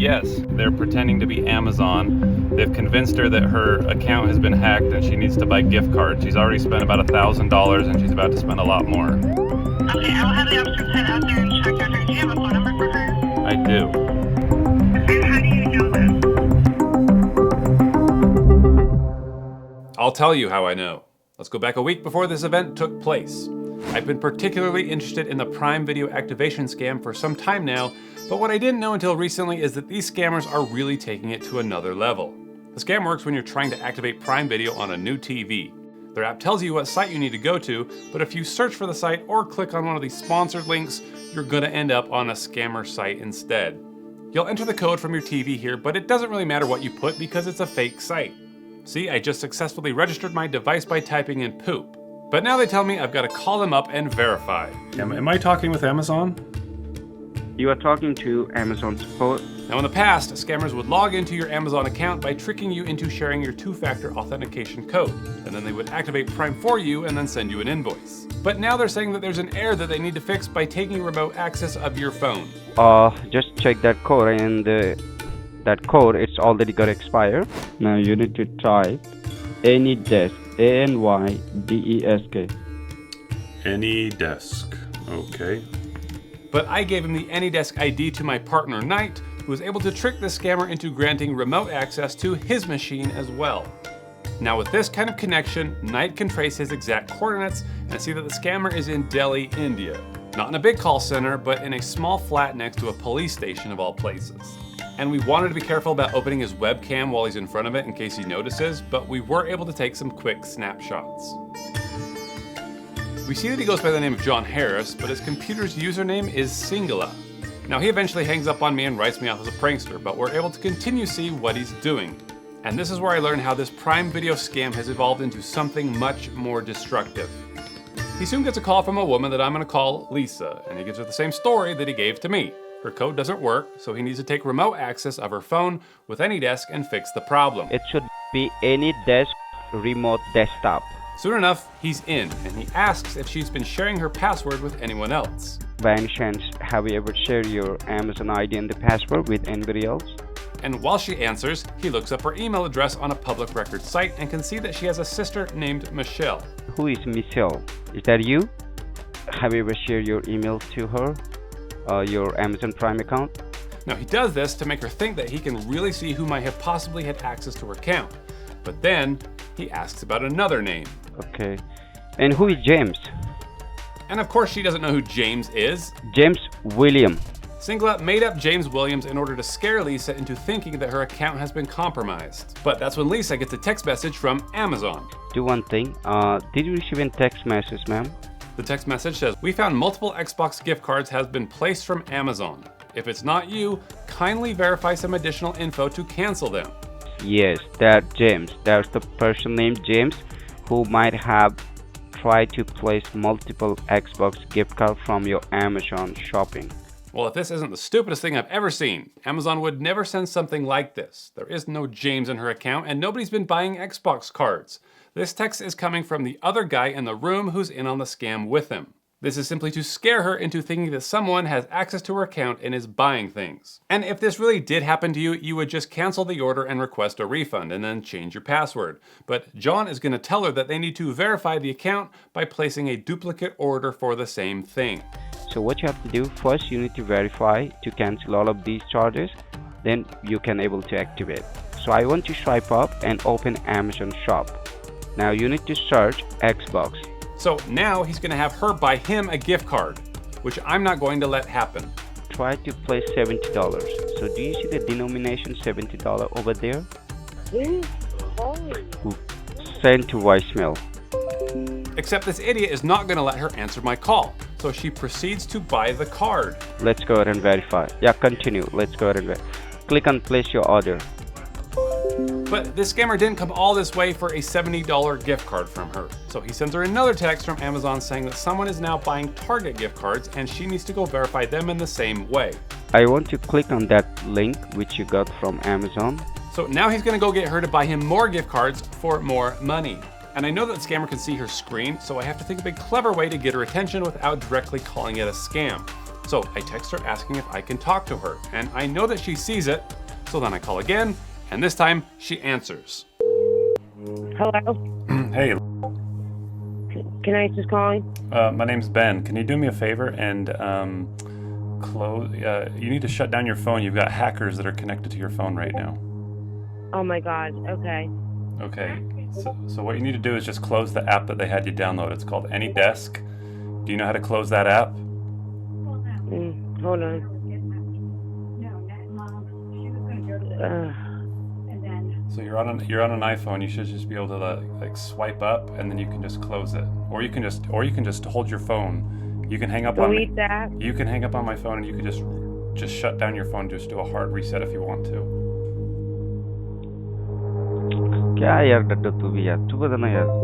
yes, they're pretending to be Amazon. They've convinced her that her account has been hacked and she needs to buy gift cards. She's already spent about $1,000 and she's about to spend a lot more. Okay, I'll have the officers head out there and check on her. Do you have a phone number for her? I do. And how do you know this? I'll tell you how I know. Let's go back a week before this event took place. I've been particularly interested in the Prime Video activation scam for some time now, but what I didn't know until recently is that these scammers are really taking it to another level. The scam works when you're trying to activate Prime Video on a new TV. Their app tells you what site you need to go to, but if you search for the site or click on one of these sponsored links, you're gonna end up on a scammer site instead. You'll enter the code from your TV here, but it doesn't really matter what you put because it's a fake site. See, I just successfully registered my device by typing in poop. But now they tell me I've got to call them up and verify. Am I talking with Amazon? You are talking to Amazon support. Now in the past, scammers would log into your Amazon account by tricking you into sharing your two-factor authentication code. And then they would activate Prime for you and then send you an invoice. But now they're saying that there's an error that they need to fix by taking remote access of your phone. Just check that code, and that code, it's already got expired. Now you need to type AnyDesk, ANYDESK. AnyDesk, okay. But I gave him the AnyDesk ID to my partner Knight, who was able to trick the scammer into granting remote access to his machine as well. Now with this kind of connection, Knight can trace his exact coordinates and see that the scammer is in Delhi, India. Not in a big call center, but in a small flat next to a police station of all places. And we wanted to be careful about opening his webcam while he's in front of it in case he notices, but we were able to take some quick snapshots. We see that he goes by the name of John Harris, but his computer's username is Singala. Now he eventually hangs up on me and writes me off as a prankster, but we're able to continue to see what he's doing. And this is where I learned how this Prime Video scam has evolved into something much more destructive. He soon gets a call from a woman that I'm gonna call Lisa, and he gives her the same story that he gave to me. Her code doesn't work, so he needs to take remote access of her phone with AnyDesk and fix the problem. It should be AnyDesk Remote Desktop. Soon enough, he's in, and he asks if she's been sharing her password with anyone else. By any chance, have you ever shared your Amazon ID and the password with anybody else? And while she answers, he looks up her email address on a public record site and can see that she has a sister named Michelle. Who is Michelle? Is that you? Have you ever shared your email to her? Your Amazon Prime account? Now he does this to make her think that he can really see who might have possibly had access to her account. But then, he asks about another name. Okay. And who is James? And of course she doesn't know who James is. James William. Singala made up James Williams in order to scare Lisa into thinking that her account has been compromised. But that's when Lisa gets a text message from Amazon. Do one thing. Did you receive a text message, ma'am? The text message says, "We found multiple Xbox gift cards have been placed from Amazon. If it's not you, kindly verify some additional info to cancel them." Yes, that James. That's the person named James who might have tried to place multiple Xbox gift cards from your Amazon shopping. Well, if this isn't the stupidest thing I've ever seen, Amazon would never send something like this. There is no James in her account and nobody's been buying Xbox cards. This text is coming from the other guy in the room who's in on the scam with him. This is simply to scare her into thinking that someone has access to her account and is buying things. And if this really did happen to you, you would just cancel the order and request a refund and then change your password. But John is gonna tell her that they need to verify the account by placing a duplicate order for the same thing. So what you have to do, first you need to verify to cancel all of these charges, then you can able to activate. So I want to swipe up and open Amazon shop. Now you need to search Xbox. So now he's gonna have her buy him a gift card, which I'm not going to let happen. Try to place $70. So do you see the denomination $70 over there? Send to voicemail. Except this idiot is not gonna let her answer my call. So she proceeds to buy the card. Let's go ahead and verify. Yeah, continue. Let's go ahead and click on place your order. But this scammer didn't come all this way for a $70 gift card from her. So he sends her another text from Amazon saying that someone is now buying Target gift cards and she needs to go verify them in the same way. I want to click on that link which you got from Amazon. So now he's gonna go get her to buy him more gift cards for more money. And I know that the scammer can see her screen, so I have to think of a clever way to get her attention without directly calling it a scam. So I text her asking if I can talk to her, and I know that she sees it, so then I call again, and this time she answers. Hello? Hey, Can I just calling? my name's Ben. Can you do me a favor and close? You need to shut down your phone. You've got hackers that are connected to your phone right now. Oh my god, okay. Okay. So what you need to do is just close the app that they had you download. It's called AnyDesk. Do you know how to close that app? Hold on. So you're on an iPhone. You should just be able to like swipe up, and then you can just close it, or you can just hold your phone. You can hang up on me. Delete that? You can hang up on my phone, and you can just shut down your phone. Just do a hard reset if you want to. क्या यार डड्डो तू भी यार तू बता ना यार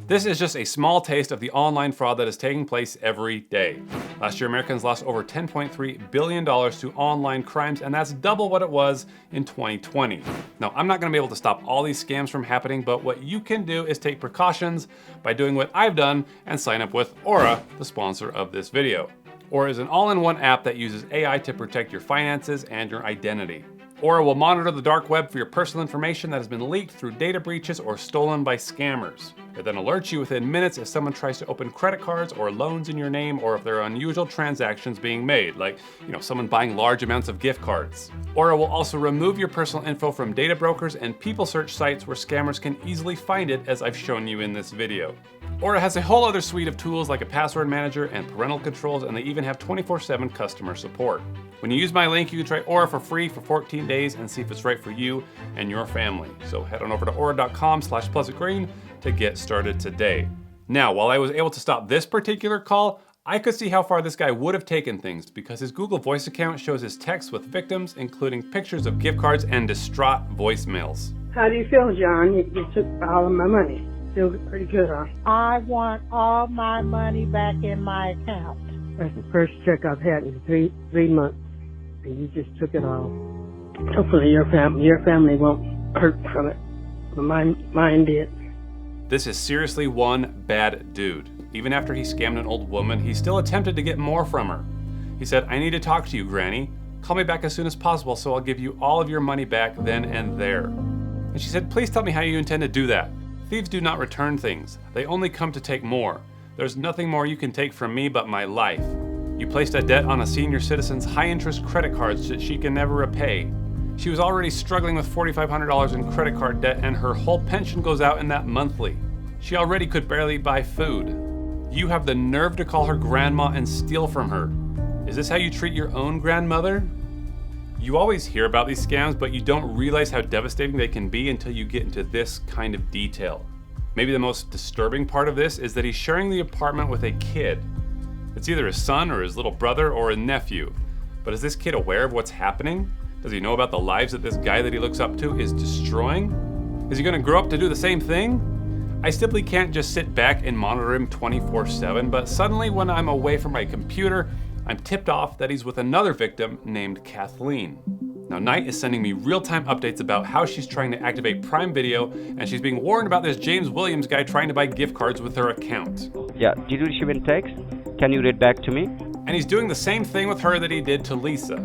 This is just a small taste of the online fraud that is taking place every day. Last year, Americans lost over $10.3 billion to online crimes, and that's double what it was in 2020. Now, I'm not gonna be able to stop all these scams from happening, but what you can do is take precautions by doing what I've done and sign up with Aura, the sponsor of this video. Aura is an all-in-one app that uses AI to protect your finances and your identity. Aura will monitor the dark web for your personal information that has been leaked through data breaches or stolen by scammers. It then alerts you within minutes if someone tries to open credit cards or loans in your name, or if there are unusual transactions being made, like someone buying large amounts of gift cards. Aura will also remove your personal info from data brokers and people search sites where scammers can easily find it, as I've shown you in this video. Aura has a whole other suite of tools like a password manager and parental controls, and they even have 24/7 customer support. When you use my link, you can try Aura for free for 14 days and see if it's right for you and your family. So head on over to aura.com/pleasantgreen to get started today. Now, while I was able to stop this particular call, I could see how far this guy would have taken things, because his Google Voice account shows his texts with victims, including pictures of gift cards and distraught voicemails. How do you feel, John? You took all of my money. Feel pretty good, huh? I want all my money back in my account. That's the first check I've had in three months, and you just took it all. Hopefully your family won't hurt from it, but mine did. This is seriously one bad dude. Even after he scammed an old woman, he still attempted to get more from her. He said, "I need to talk to you, Granny. Call me back as soon as possible so I'll give you all of your money back then and there." And she said, "Please tell me how you intend to do that. Thieves do not return things. They only come to take more. There's nothing more you can take from me but my life. You placed a debt on a senior citizen's high-interest credit cards that she can never repay. She was already struggling with $4,500 in credit card debt, and her whole pension goes out in that monthly. She already could barely buy food. You have the nerve to call her grandma and steal from her. Is this how you treat your own grandmother?" You always hear about these scams, but you don't realize how devastating they can be until you get into this kind of detail. Maybe the most disturbing part of this is that he's sharing the apartment with a kid. It's either his son or his little brother or a nephew. But is this kid aware of what's happening? Does he know about the lives that this guy that he looks up to is destroying? Is he gonna grow up to do the same thing? I simply can't just sit back and monitor him 24/7, but suddenly when I'm away from my computer, I'm tipped off that he's with another victim named Kathleen. Now, Knight is sending me real-time updates about how she's trying to activate Prime Video, and she's being warned about this James Williams guy trying to buy gift cards with her account. Yeah, did you receive a text? Can you read back to me? And he's doing the same thing with her that he did to Lisa.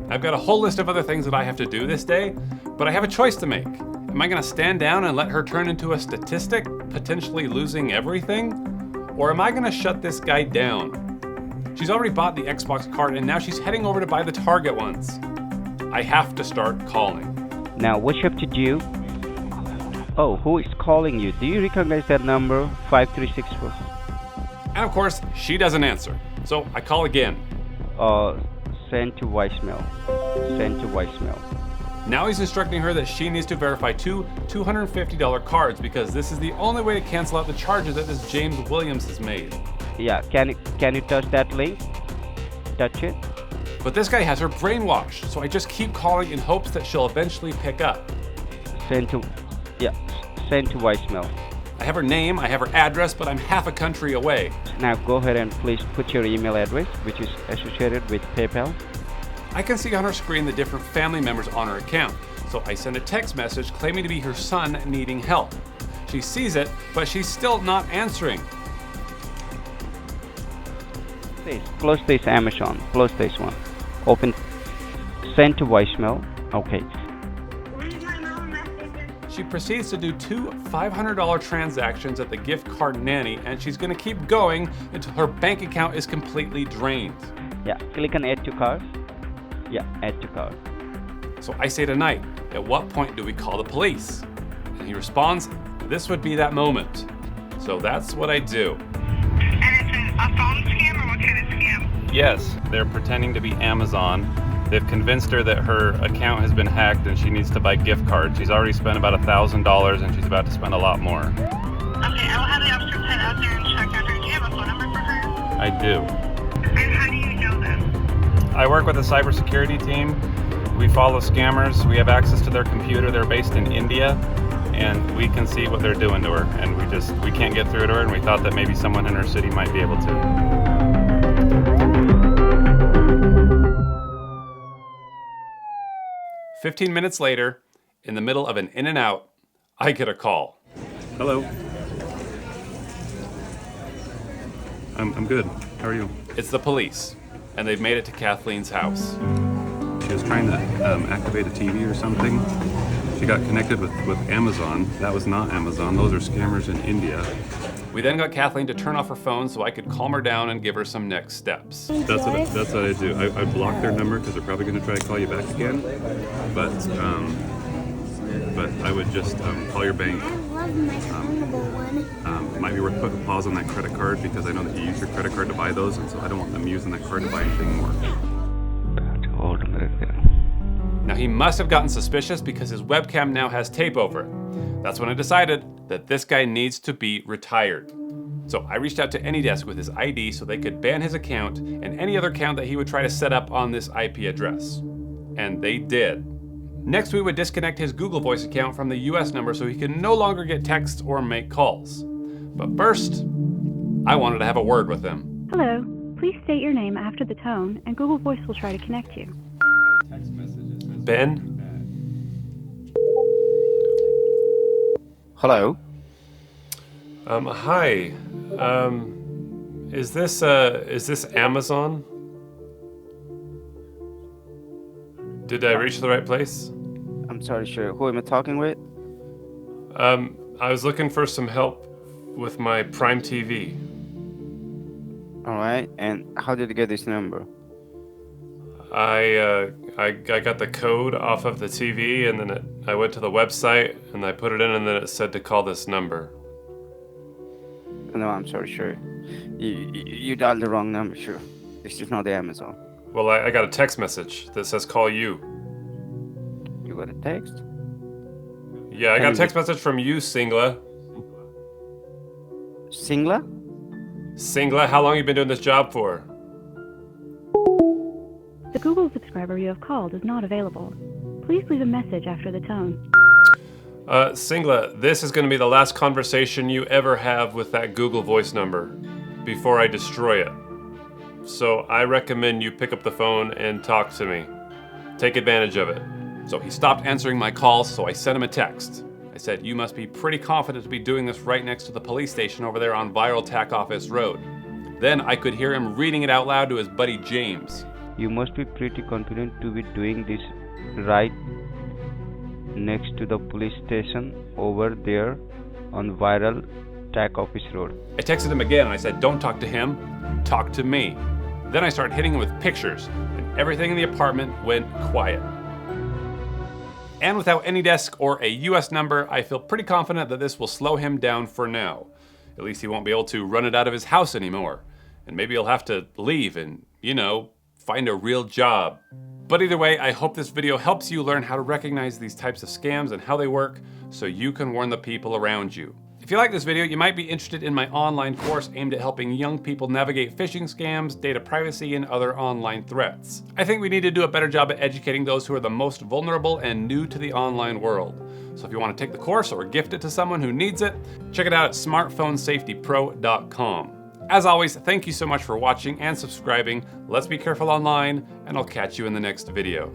I've got a whole list of other things that I have to do this day, but I have a choice to make. Am I gonna stand down and let her turn into a statistic, potentially losing everything? Or am I gonna shut this guy down? She's already bought the Xbox card, and now she's heading over to buy the Target ones. I have to start calling. Now what you have to do? Oh, who is calling you? Do you recognize that number? 5364. And of course, she doesn't answer. So I call again. Send to voicemail. Send to voicemail. Now he's instructing her that she needs to verify two $250 cards, because this is the only way to cancel out the charges that this James Williams has made. Yeah, can you touch that link? Touch it. But this guy has her brainwashed, so I just keep calling in hopes that she'll eventually pick up. Send to voicemail. I have her name, I have her address, but I'm half a country away. Now go ahead and please put your email address, which is associated with PayPal. I can see on her screen the different family members on her account, so I send a text message claiming to be her son needing help. She sees it, but she's still not answering. Close this Amazon. Close this one. Open. Send to voicemail. Okay. She proceeds to do two $500 transactions at the gift card nanny, and she's gonna keep going until her bank account is completely drained. Yeah, click on add to cart. Yeah, add to cart. So I say to Knight, at what point do we call the police? And he responds, this would be that moment. So that's what I do. And it's a phone scam or what kind of scam? Yes, they're pretending to be Amazon. They've convinced her that her account has been hacked and she needs to buy gift cards. She's already spent about $1,000 and she's about to spend a lot more. Okay, I'll have the officers head out there and check on her. Do you have a phone number for her? I do. And how do you know them? I work with a cybersecurity team. We follow scammers. We have access to their computer. They're based in India, and we can see what they're doing to her. And we can't get through to her, and we thought that maybe someone in her city might be able to. 15 minutes later, in the middle of an In-N-Out, I get a call. Hello. I'm good. How are you? It's the police, and they've made it to Kathleen's house. She was trying to activate a TV or something. She got connected with Amazon. That was not Amazon. Those are scammers in India. We then got Kathleen to turn off her phone so I could calm her down and give her some next steps. That's what I do. I block their number because they're probably going to try to call you back again. But I would just call your bank. It might be worth putting a pause on that credit card because I know that you use your credit card to buy those, and so I don't want them using that card to buy anything more. Hold a minute there. Now he must have gotten suspicious because his webcam now has tape over it. That's when I decided that this guy needs to be retired. So I reached out to AnyDesk with his ID so they could ban his account and any other account that he would try to set up on this IP address. And they did. Next, we would disconnect his Google Voice account from the US number so he could no longer get texts or make calls. But first, I wanted to have a word with him. Hello. Please state your name after the tone, and Google Voice will try to connect you. Ben? Hello. Hi. Is this Amazon? Did I reach the right place? I'm sorry, sir. Who am I talking with? I was looking for some help with my Prime TV. All right. And how did you get this number? I got the code off of the TV, and then I went to the website and I put it in, and then it said to call this number. No, I'm sorry, sir. You dialed the wrong number, sure. This is not the Amazon. Well, I got a text message that says call you. You got a text? Yeah, I got a text message from you, Singla. Singla? Singla, how long you been doing this job for? The Google subscriber you have called is not available. Please leave a message after the tone. Singla, this is going to be the last conversation you ever have with that Google Voice number before I destroy it. So I recommend you pick up the phone and talk to me. Take advantage of it. So he stopped answering my calls, so I sent him a text. I said, you must be pretty confident to be doing this right next to the police station over there on Viral Tack Office Road. Then I could hear him reading it out loud to his buddy James. You must be pretty confident to be doing this right next to the police station over there on Viral Tack Office Road. I texted him again and I said, don't talk to him, talk to me. Then I started hitting him with pictures, and everything in the apartment went quiet. And without AnyDesk or a US number, I feel pretty confident that this will slow him down for now. At least he won't be able to run it out of his house anymore. And maybe he'll have to leave and, find a real job. But either way, I hope this video helps you learn how to recognize these types of scams and how they work so you can warn the people around you. If you like this video, you might be interested in my online course aimed at helping young people navigate phishing scams, data privacy, and other online threats. I think we need to do a better job at educating those who are the most vulnerable and new to the online world. So if you want to take the course or gift it to someone who needs it, check it out at smartphonesafetypro.com. As always, thank you so much for watching and subscribing. Let's be careful online, and I'll catch you in the next video.